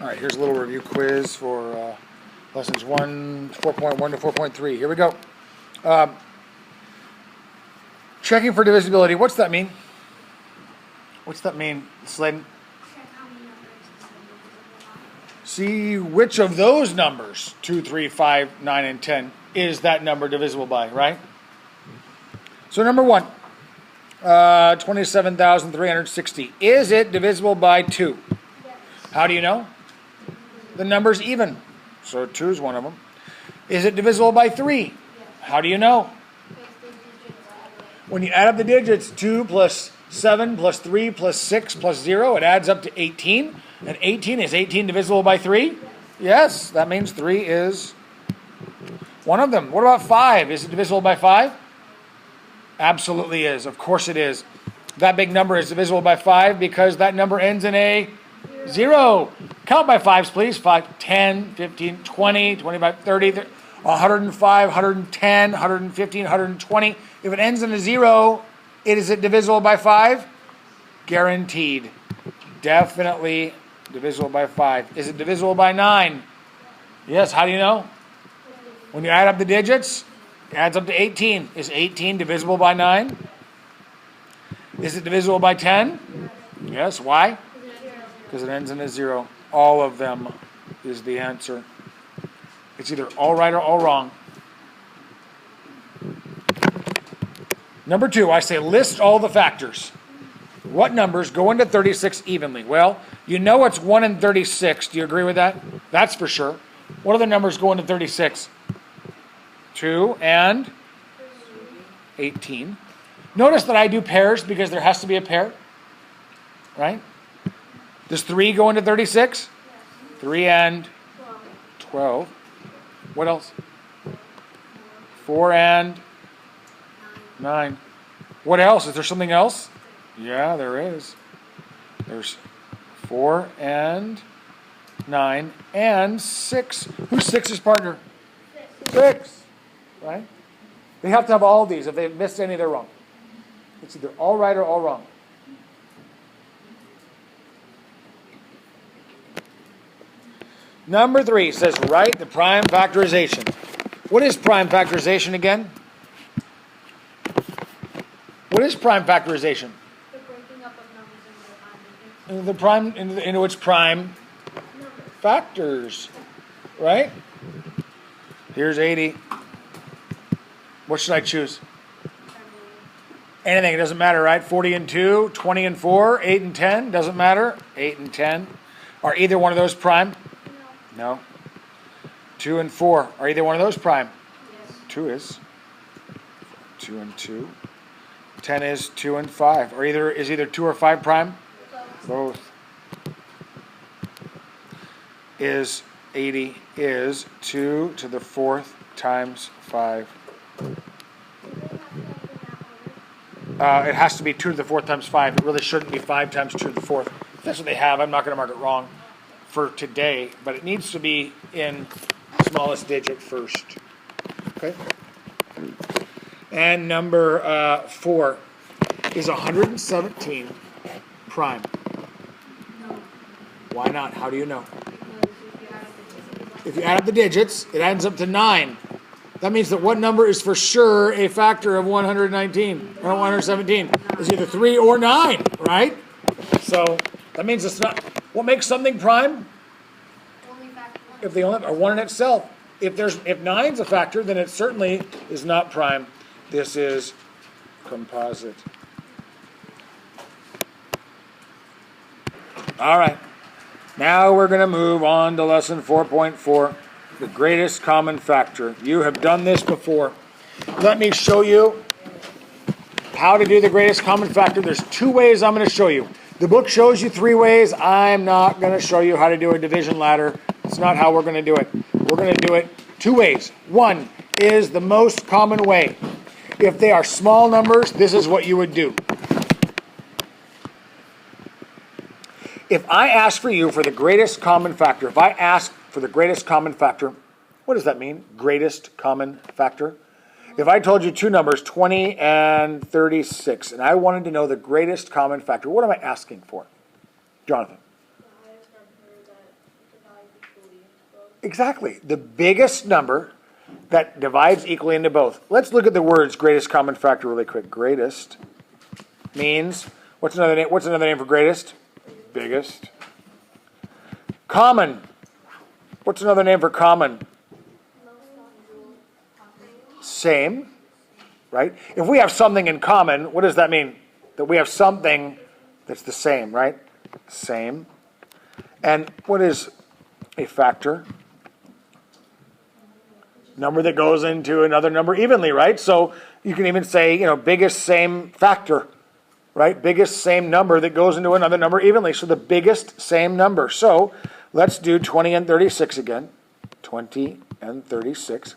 All right, here's a little review quiz for lessons 4.1 to 4.3. Here we go. Checking for divisibility. What's that mean? What's that mean, Sladen? See which of those numbers, 2, 3, 5, 9, and 10, is that number divisible by, right? So number 1, 27,360. Is it divisible by 2? Yes. How do you know? The number's even, so 2 is one of them. Is it divisible by 3? Yes. How do you know? When you add up the digits, 2 plus 7 plus 3 plus 6 plus 0, it adds up to 18. And 18, is 18 divisible by 3? Yes, that means 3 is one of them. What about 5? Is it divisible by 5? Absolutely is. Of course it is. That big number is divisible by 5 because that number ends in a 0. Count by 5s, please. 5, 10, 15, 20, 25, 30, 105, 110, 115, 120. If it ends in a 0, is it divisible by 5? Guaranteed. Definitely divisible by 5. Is it divisible by 9? Yes, how do you know? When you add up the digits, it adds up to 18. Is 18 divisible by 9? Is it divisible by 10? Yes, why? Because it ends in a 0. All of them is the answer. It's either all right or all wrong. Number 2, I say list all the factors. What numbers go into 36 evenly? Well, you know it's 1 and 36. Do you agree with that? That's for sure. What other numbers go into 36? 2 and 18. Notice that I do pairs because there has to be a pair. Right? Does 3 go into 36? 3 and 12. What else? 4 and 9. What else? Is there something else? Yeah, there is. There's 4 and 9 and 6. Who's 6's partner? 6. Right? They have to have all these. If they missed any, they're wrong. It's either all right or all wrong. Number 3 says write the prime factorization. What is prime factorization again? What is prime factorization? The breaking up of numbers Into its prime factors, right? Here's 80. What should I choose? Anything, it doesn't matter, right? 40 and 2, 20 and 4, 8 and 10, doesn't matter. 8 and 10. Are either one of those prime? No. 2 and 4, are either one of those prime? Yes. 2 is. 2 and 2. 10 is 2 and 5. Is either 2 or 5 prime? Both. Is 80 is 2 to the 4th times 5. It has to be 2 to the 4th times 5. It really shouldn't be 5 times 2 to the 4th. If that's what they have, I'm not going to mark it wrong for today, but it needs to be in smallest digit first. Okay? And number 4 is 117 prime. No. Why not? How do you know? If you add up the digits, it adds up to 9. That means that what number is for sure a factor of 119 or 117? It's either 3 or 9, right? So that means it's not. What makes something prime? Only factor 1. If they only are 1 in itself. If 9's a factor, then it certainly is not prime. This is composite. All right. Now we're going to move on to lesson 4.4, the greatest common factor. You have done this before. Let me show you how to do the greatest common factor. There's 2 ways I'm going to show you. The book shows you 3 ways. I'm not going to show you how to do a division ladder. It's not how we're going to do it. We're going to do it 2 ways. 1 is the most common way. If they are small numbers, this is what you would do. If I ask for you for the greatest common factor, if I ask for the greatest common factor, what does that mean? Greatest common factor? If I told you 2 numbers, 20 and 36, and I wanted to know the greatest common factor, what am I asking for? Jonathan? The highest number that Exactly. The biggest number that divides equally into both. Let's look at the words greatest common factor really quick. Greatest means, what's another name for greatest? Biggest. Common. What's another name for common? Same, right? If we have something in common, what does that mean? That we have something that's the same, right? Same. And what is a factor? Number that goes into another number evenly, right? So you can even say, biggest same factor, right? Biggest same number that goes into another number evenly. So the biggest same number. So let's do 20 and 36 again. 20 and 36.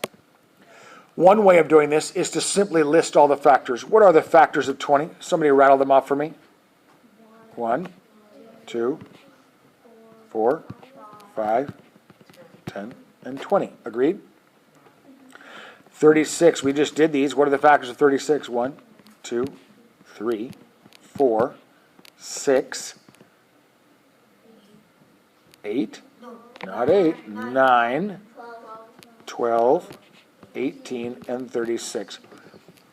One way of doing this is to simply list all the factors. What are the factors of 20? Somebody rattle them off for me. 1, 2, 4, 5, 10, and 20. Agreed? 36, we just did these. What are the factors of 36? 1, 2, 3, 4, 6, 8, not 8, 9, 12, 18, and 36.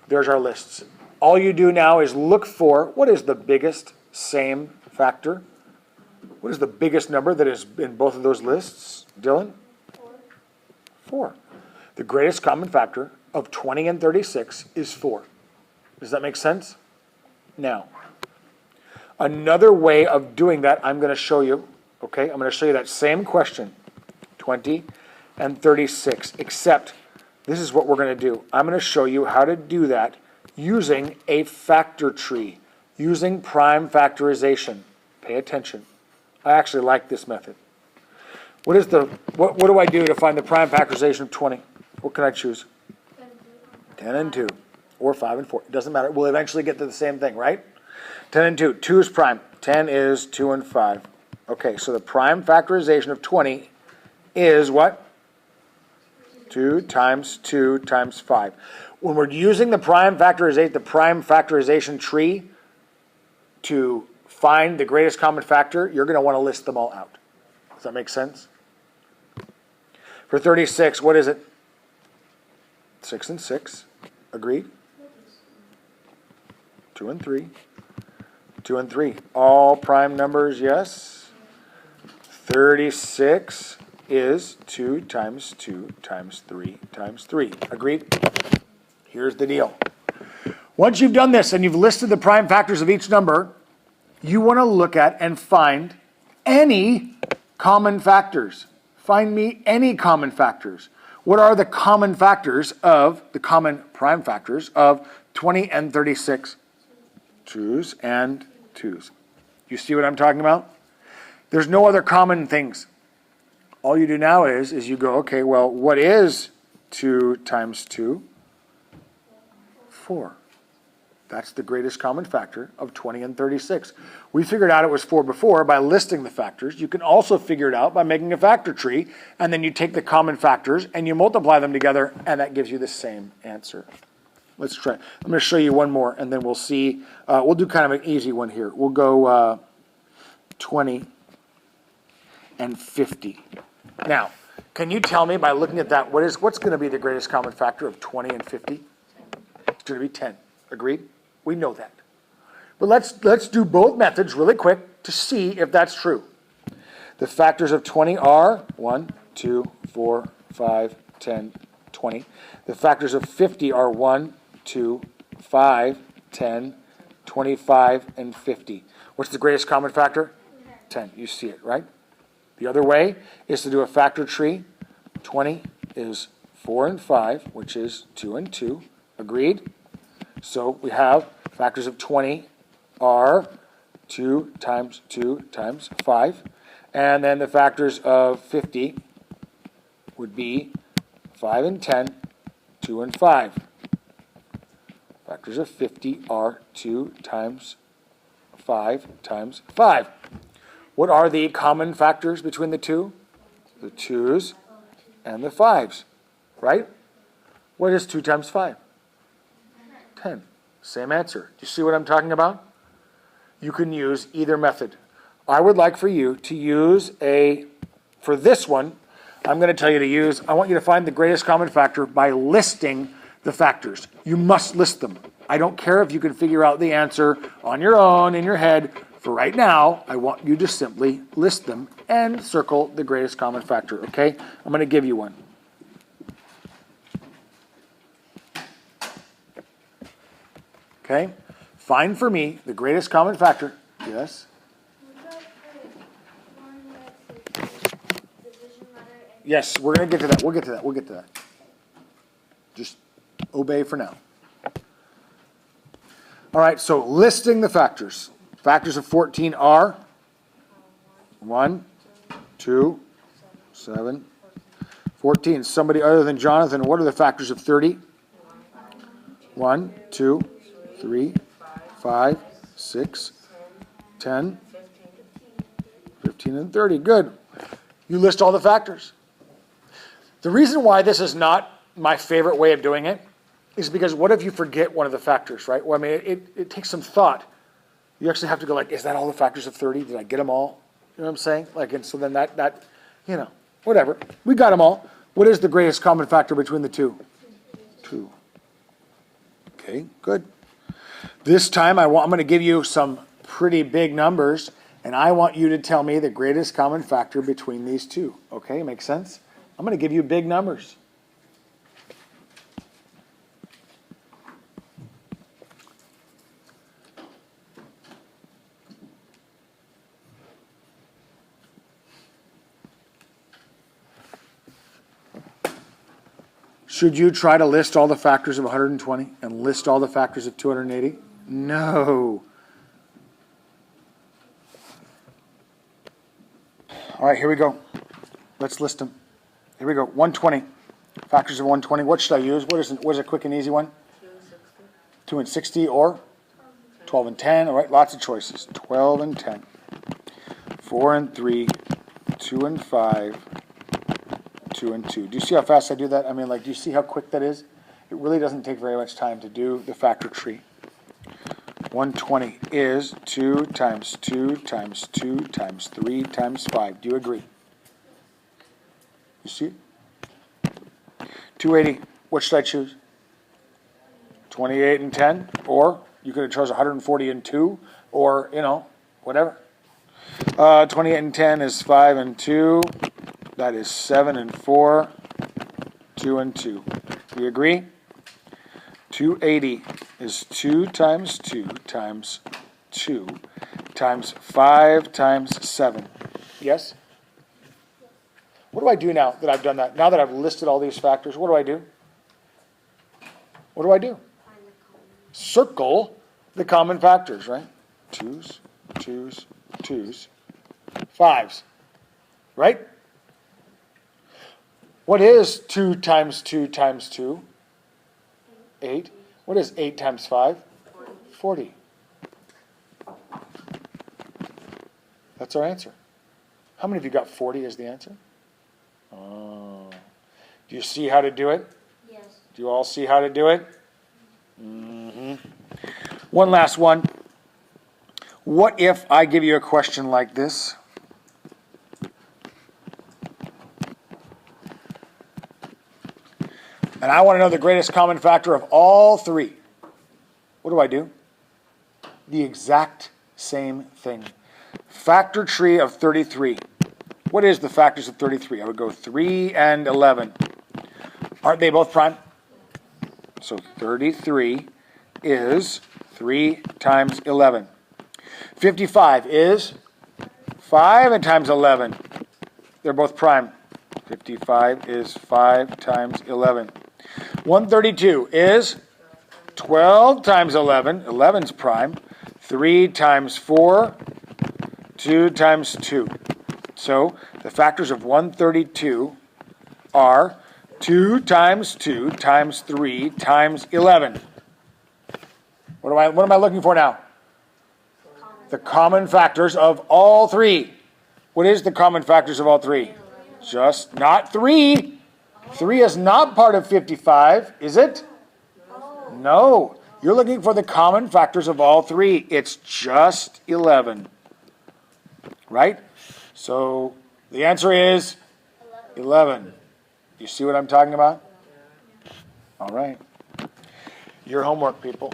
There's our lists. All you do now is look for what is the biggest same factor. What is the biggest number that is in both of those lists, Dylan? 4. The greatest common factor of 20 and 36 is 4. Does that make sense? Now, another way of doing that I'm going to show you. Okay, I'm going to show you that same question, 20 and 36, except this is what we're going to do. I'm going to show you how to do that using a factor tree, using prime factorization. Pay attention. I actually like this method. What do I do to find the prime factorization of 20? What can I choose? 10 and 2, or 5 and 4. It doesn't matter. We'll eventually get to the same thing, right? 10 and 2. 2 is prime. 10 is 2 and 5. Okay, so the prime factorization of 20 is what? 2 times 2 times 5. When we're using the prime factorization tree to find the greatest common factor, you're going to want to list them all out. Does that make sense? For 36, what is it? 6 and 6. Agreed? 2 and 3. 2 and 3. All prime numbers, yes. 36 is 2 times 2 times 3 times 3. Agreed? Here's the deal. Once you've done this and you've listed the prime factors of each number, you want to look at and find any common factors. Find me any common factors. What are the common factors of, the common prime factors of 20 and 36? 2's and 2's. You see what I'm talking about? There's no other common things. All you do now is you go, okay, well, what is 2 times 2? 4. That's the greatest common factor of 20 and 36. We figured out it was 4 before by listing the factors. You can also figure it out by making a factor tree, and then you take the common factors and you multiply them together, and that gives you the same answer. Let's try. I'm going to show you one more, and then we'll see. We'll do kind of an easy one here. We'll go 20 and 50. Now, can you tell me by looking at that, what's going to be the greatest common factor of 20 and 50? It's going to be 10. Agreed? We know that. But let's do both methods really quick to see if that's true. The factors of 20 are 1, 2, 4, 5, 10, 20. The factors of 50 are 1, 2, 5, 10, 25, and 50. What's the greatest common factor? 10. You see it, right? The other way is to do a factor tree. 20 is 4 and 5, which is 2 and 2. Agreed? So we have factors of 20 are 2 times 5. And then the factors of 50 would be 5 and 10, 2 and 5. Factors of 50 are 2 times 5 times 5. What are the common factors between the two? The 2's and the 5's, right? What is 2 times 5? 10. Same answer. Do you see what I'm talking about? You can use either method. I would like for you to use for this one, I'm going to tell you to use, I want you to find the greatest common factor by listing the factors. You must list them. I don't care if you can figure out the answer on your own in your head. For right now, I want you to simply list them and circle the greatest common factor, okay? I'm going to give you one. Okay? Find for me the greatest common factor. Yes? Yes, we're going to get to that. We'll get to that. We'll get to that. Just obey for now. All right, so listing the factors. Factors of 14 are 1, 2, 7, 14. Somebody other than Jonathan, what are the factors of 30? 1, 2, 3, 5, 6, 10, 15, and 30. Good. You list all the factors. The reason why this is not my favorite way of doing it is because what if you forget one of the factors, right? Well, I mean, it takes some thought. You actually have to go like, is that all the factors of 30? Did I get them all? You know what I'm saying? Like, and so then that, you know, whatever. We got them all. What is the greatest common factor between the two? 2. Okay, good. This time I'm going to give you some pretty big numbers, and I want you to tell me the greatest common factor between these two. Okay, makes sense? I'm going to give you big numbers. Should you try to list all the factors of 120 and list all the factors of 280? No. All right, here we go. Let's list them. Here we go. 120. Factors of 120. What should I use? What is a quick and easy one? 2 and 60 or 12 and 10. All right, lots of choices. 12 and 10. 4 and 3. 2 and 5. 2 and 2. Do you see how fast I do that? I mean, like, do you see how quick that is? It really doesn't take very much time to do the factor tree. 120 is 2 times 2 times 2 times 3 times 5. Do you agree? You see it? 280. What should I choose? 28 and 10? Or you could have chosen 140 and 2? Or, you know, whatever. 28 and 10 is 5 and 2. That is 7 and 4, 2 and 2. We agree? 280 is 2 times 2 times 2 times 5 times 7. Yes? What do I do now that I've done that? Now that I've listed all these factors, what do I do? What do I do? Circle the common factors, right? 2s, 2s, 2s, 5s. Right? What is 2 times 2 times 2? 8. What is 8 times 5? 40. That's our answer. How many of you got 40 as the answer? Oh. Do you see how to do it? Yes. Do you all see how to do it? Mm-hmm. One last one. What if I give you a question like this? And I want to know the greatest common factor of all three. What do I do? The exact same thing. Factor tree of 33. What is the factors of 33? I would go 3 and 11. Aren't they both prime? So 33 is 3 times 11. 55 is 5 and times 11. They're both prime. 55 is 5 times 11. 132 is 12 times 11. 11's prime. 3 times 4. 2 times 2. So the factors of 132 are 2 times 2 times 3 times 11. What am I looking for now? The common factors of all three. What is the common factors of all three? Just not 3. 3 is not part of 55, is it? No. You're looking for the common factors of all three. It's just 11. Right? So the answer is 11. You see what I'm talking about? All right. Your homework, people.